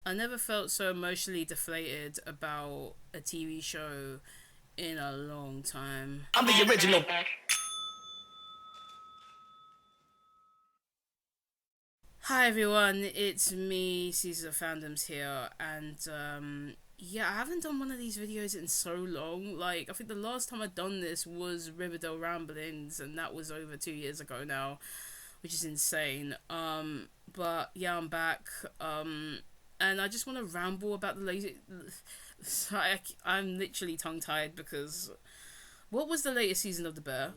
I never felt so emotionally deflated about a TV show in a long time. I'm the original. Hi everyone, it's me, Caesar of Fandoms here, and yeah, I haven't done one of these videos in so long. Like, I think the last time I'd done this was Riverdale Ramblings, and that was over 2 years ago now, which is insane. But yeah, I'm back, and I just want to ramble about the latest. I'm literally tongue-tied because what was the latest season of The Bear?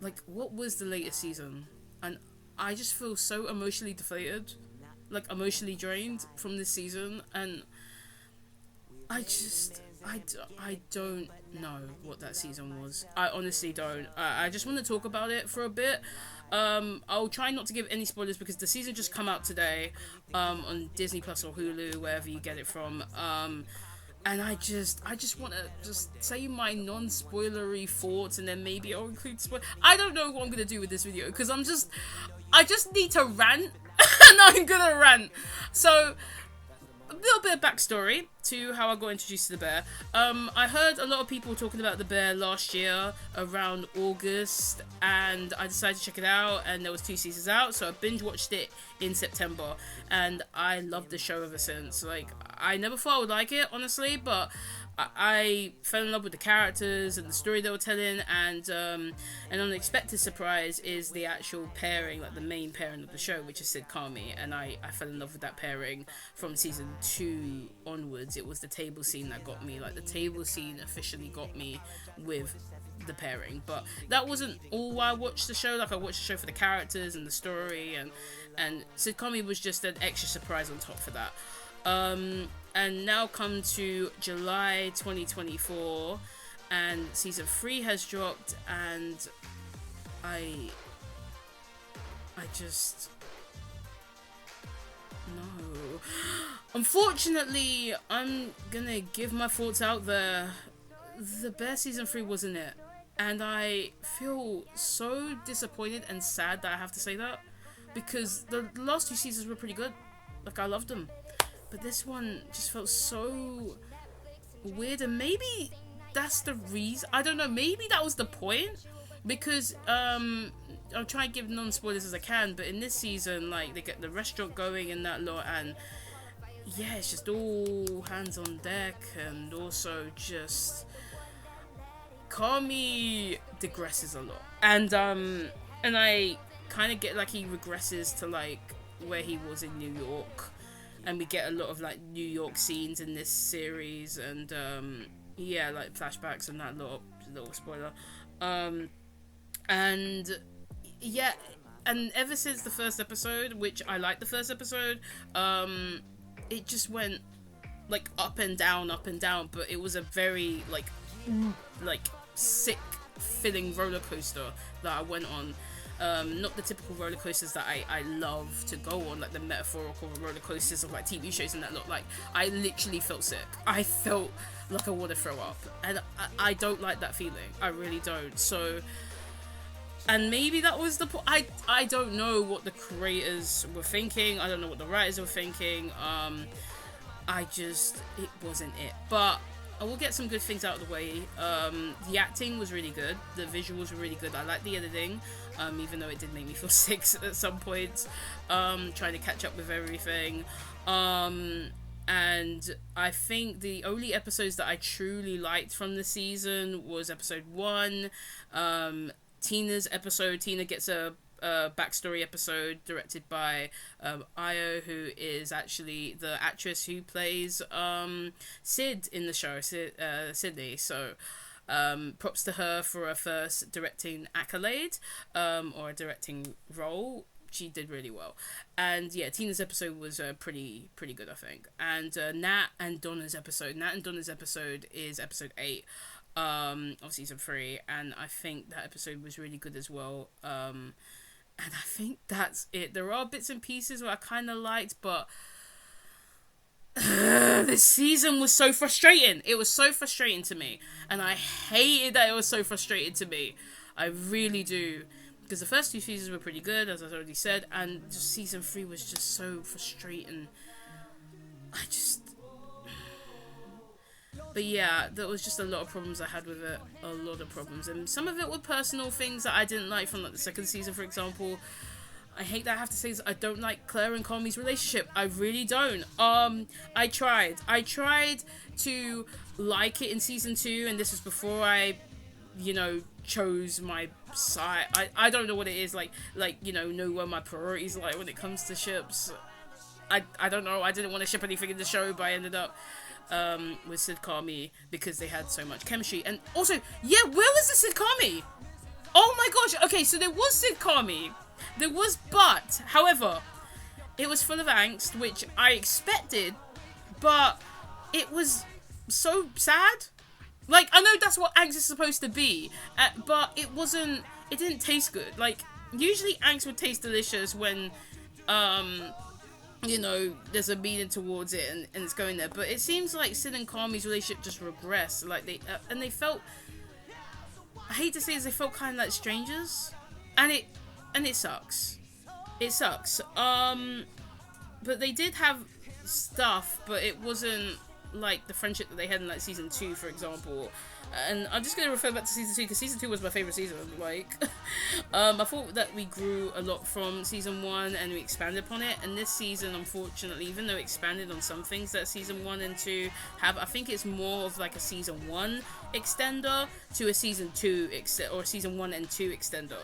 Like, what was the latest season? And I just feel so emotionally deflated, like emotionally drained from this season, and I don't know what that season was. I honestly don't. I just want to talk about it for a bit. I'll try not to give any spoilers because the season just come out today, on Disney Plus or Hulu, wherever you get it from. And I just want to just say my non-spoilery thoughts, and then maybe I'll include I don't know what I'm gonna do with this video because I just need to rant, and I'm gonna rant. So, a little bit of backstory to how I got introduced to The Bear. I heard a lot of people talking about The Bear last year around August, and I decided to check it out, and there was 2 seasons out, so I binge watched it in September, and I loved the show ever since. Like, I never thought I would like it, honestly, but I fell in love with the characters and the story they were telling, and an unexpected surprise is the actual pairing, like the main pairing of the show, which is Sid Kami, and I fell in love with that pairing from season 2 onwards. It was the table scene that got me. Like, the table scene officially got me with the pairing, but that wasn't all why I watched the show. Like, I watched the show for the characters and the story, and Sid Kami was just an extra surprise on top for that. And now come to July 2024, and season 3 has dropped, and I just no. Unfortunately, I'm gonna give my thoughts out there. The Bear season 3 wasn't it, and I feel so disappointed and sad that I have to say that, because the last 2 seasons were pretty good. Like, I loved them. But this one just felt so weird, and maybe that's the reason. I don't know, maybe that was the point, because I'll try and give non-spoilers as I can, but in this season, like, they get the restaurant going and that lot, and yeah, it's just all hands on deck, and also just Kami digresses a lot, and I kind of get like he regresses to like where he was in New York. And we get a lot of like New York scenes in this series, and yeah, like flashbacks and that little spoiler. And yeah, and ever since the first episode, which I liked the first episode, it just went like up and down, but it was a very like sick filling roller coaster that I went on. Not the typical roller coasters that I love to go on, like the metaphorical roller coasters of like TV shows and that lot. Like, I literally felt sick. I felt like I want to throw up, and I don't like that feeling. I really don't. So, and maybe that was the point. I don't know what the creators were thinking. I don't know what the writers were thinking. It wasn't it. But I will get some good things out of the way. The acting was really good. The visuals were really good. I like the editing, even though it did make me feel sick at some points. Trying to catch up with everything. And I think the only episodes that I truly liked from the season was episode 1. Tina's episode. Tina gets a backstory episode directed by Io, who is actually the actress who plays Sid in the show, Sydney. So props to her for her first directing accolade, or a directing role. She did really well. And yeah, Tina's episode was pretty good, I think. And Nat and Donna's episode is episode 8 of season 3, and I think that episode was really good as well. And I think that's it. There are bits and pieces where I kind of liked, but this season was so frustrating. It was so frustrating to me, and I hated that it was so frustrating to me. I really do, because the first 2 seasons were pretty good, as I already said, and just season 3 was just so frustrating. I But yeah, there was just a lot of problems I had with it. A lot of problems. And some of it were personal things that I didn't like from like the second season, for example. I hate that I have to say this. I don't like Claire and Carmi's relationship. I really don't. I tried to like it in season 2, and this was before I, chose my side. I don't know what it is, like know where my priorities lie when it comes to ships. I don't know. I didn't want to ship anything in the show, but I ended up with Sid Carmi because they had so much chemistry. And also, where was the Sid Carmi? Oh my gosh. Okay, so there was Sid Carmi. There was, but, however, it was full of angst, which I expected, but it was so sad. Like, I know that's what angst is supposed to be, but it didn't taste good. Like, usually angst would taste delicious when, there's a meaning towards it and it's going there. But it seems like Sid and Carmi's relationship just regressed. Like, they felt, I hate to say this, they felt kind of like strangers. And it sucks. It sucks. But they did have stuff, but it wasn't like the friendship that they had in like season 2, for example. And I'm just going to refer back to season 2 because season 2 was my favourite season. Like, I thought that we grew a lot from season 1 and we expanded upon it. And this season, unfortunately, even though it expanded on some things that season 1 and 2 have, I think it's more of like a season 1 extender to a season 2 or season 1 and 2 extender.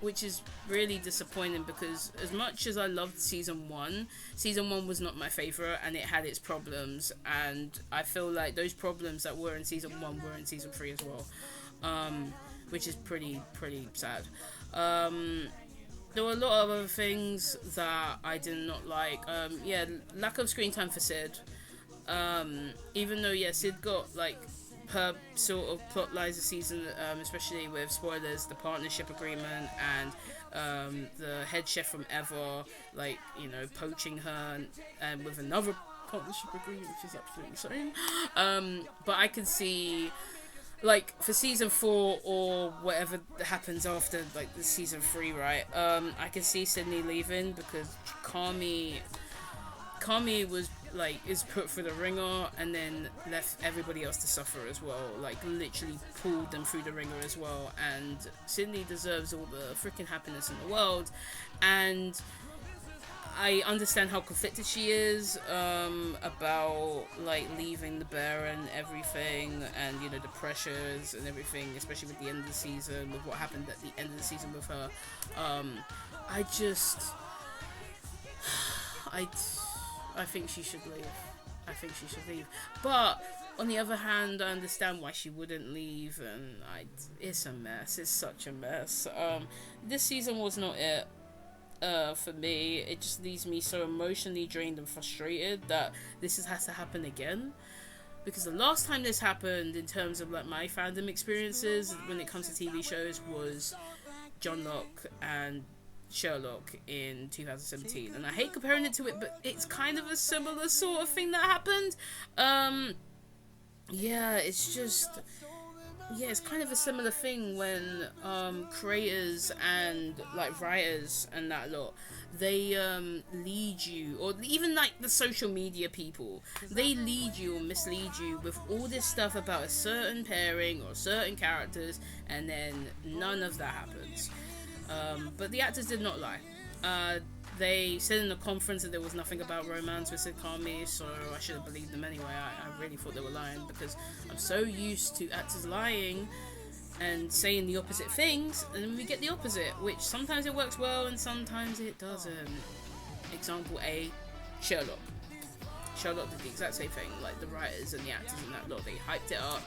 Which is really disappointing because as much as I loved season 1 was not my favourite and it had its problems, and I feel like those problems that were in season 1 were in season 3 as well, which is pretty sad. There were a lot of other things that I did not like. Lack of screen time for Sid, even though Sid got like her sort of plot lines this season, especially with spoilers, the partnership agreement and the head chef from Ever, poaching her and with another partnership agreement, which is absolutely insane. But I can see, like, for season 4 or whatever happens after, like, the season 3, right? I can see Sydney leaving because Carmi was is put through the ringer and then left everybody else to suffer as well, like literally pulled them through the ringer as well. And Sydney deserves all the freaking happiness in the world, and I understand how conflicted she is about like leaving the bear and everything, and the pressures and everything, especially with the end of the season, with what happened at the end of the season with her. I think she should leave. But on the other hand, I understand why she wouldn't leave, and it's a mess. It's such a mess. This season was not it for me. It just leaves me so emotionally drained and frustrated that this has to happen again. Because the last time this happened, in terms of like my fandom experiences when it comes to TV shows, was John Locke and Sherlock in 2017, and I hate comparing it to it, but it's kind of a similar sort of thing that happened. It's kind of a similar thing when creators and like writers and that lot, they lead you, or even like the social media people, they lead you or mislead you with all this stuff about a certain pairing or certain characters, and then none of that happens. But the actors did not lie. They said in the conference that there was nothing about romance with Sid Carmi, so I should have believed them anyway. I really thought they were lying because I'm so used to actors lying and saying the opposite things, and then we get the opposite, which sometimes it works well and sometimes it doesn't. Example A, Sherlock. Sherlock did the exact same thing. Like, the writers and the actors and that lot, they hyped it up,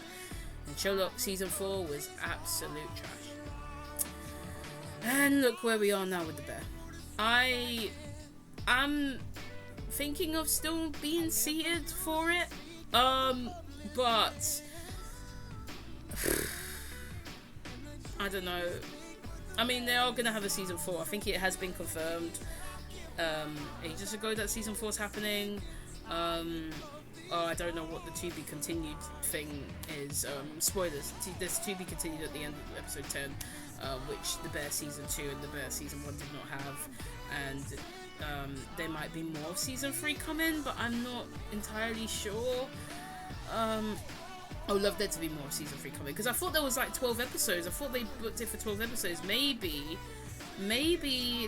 and Sherlock season 4 was absolute trash. And look where we are now with the bear. I'm thinking of still being seated for it, but I don't know. I mean, they are gonna have a season 4. I think it has been confirmed ages ago that season 4 is happening. I don't know what the to be continued thing is. Spoilers. There's to be continued at the end of episode 10. Which the Bear season 2 and the Bear season 1 did not have, and there might be more of season 3 coming, but I'm not entirely sure. I would love there to be more season 3 coming, because I thought there was like 12 episodes. I thought they booked it for 12 episodes. Maybe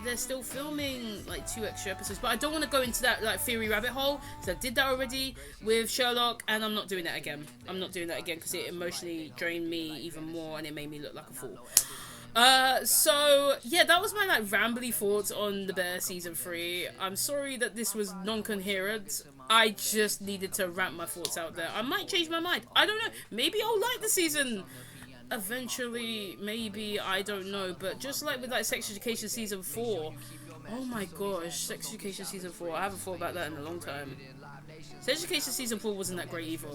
they're still filming like 2 extra episodes, but I don't want to go into that like theory rabbit hole, because I did that already with Sherlock, and I'm not doing that again. I'm not doing that again because it emotionally drained me even more, and it made me look like a fool. So yeah, that was my like rambly thoughts on The Bear season 3. I'm sorry that this was non-coherent. I just needed to rant my thoughts out there. I might change my mind. I don't know. Maybe I'll like the season eventually. Maybe, I don't know. But just like with like Sex Education season 4. Oh my gosh, Sex Education season 4. I haven't thought about that in a long time. Sex Education season 4 wasn't that great either.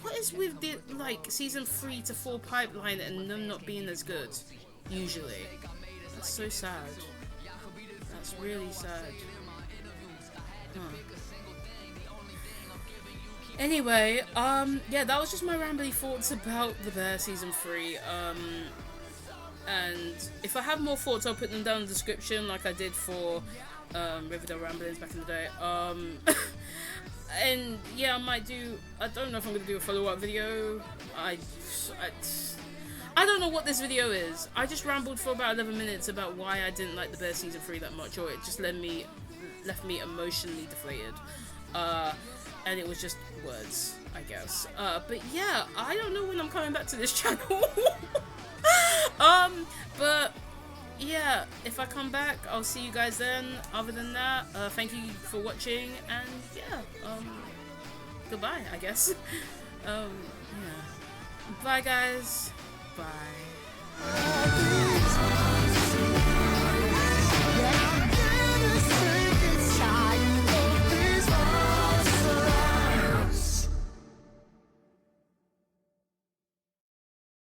What is with the like season 3 to 4 pipeline and them not being as good? Usually. That's so sad. That's really sad. Huh. Anyway, yeah, that was just my rambly thoughts about The Bear season 3. And if I have more thoughts, I'll put them down in the description, like I did for Riverdale Ramblings back in the day. And yeah, I don't know if I'm gonna do a follow-up video. I don't know what this video is. I just rambled for about 11 minutes about why I didn't like The Bear season 3 that much, or it just left me emotionally deflated. And it was just words, I guess. But yeah, I don't know when I'm coming back to this channel. But yeah, if I come back, I'll see you guys then. Other than that, thank you for watching, and yeah, goodbye, I guess. Yeah. Bye guys. Bye.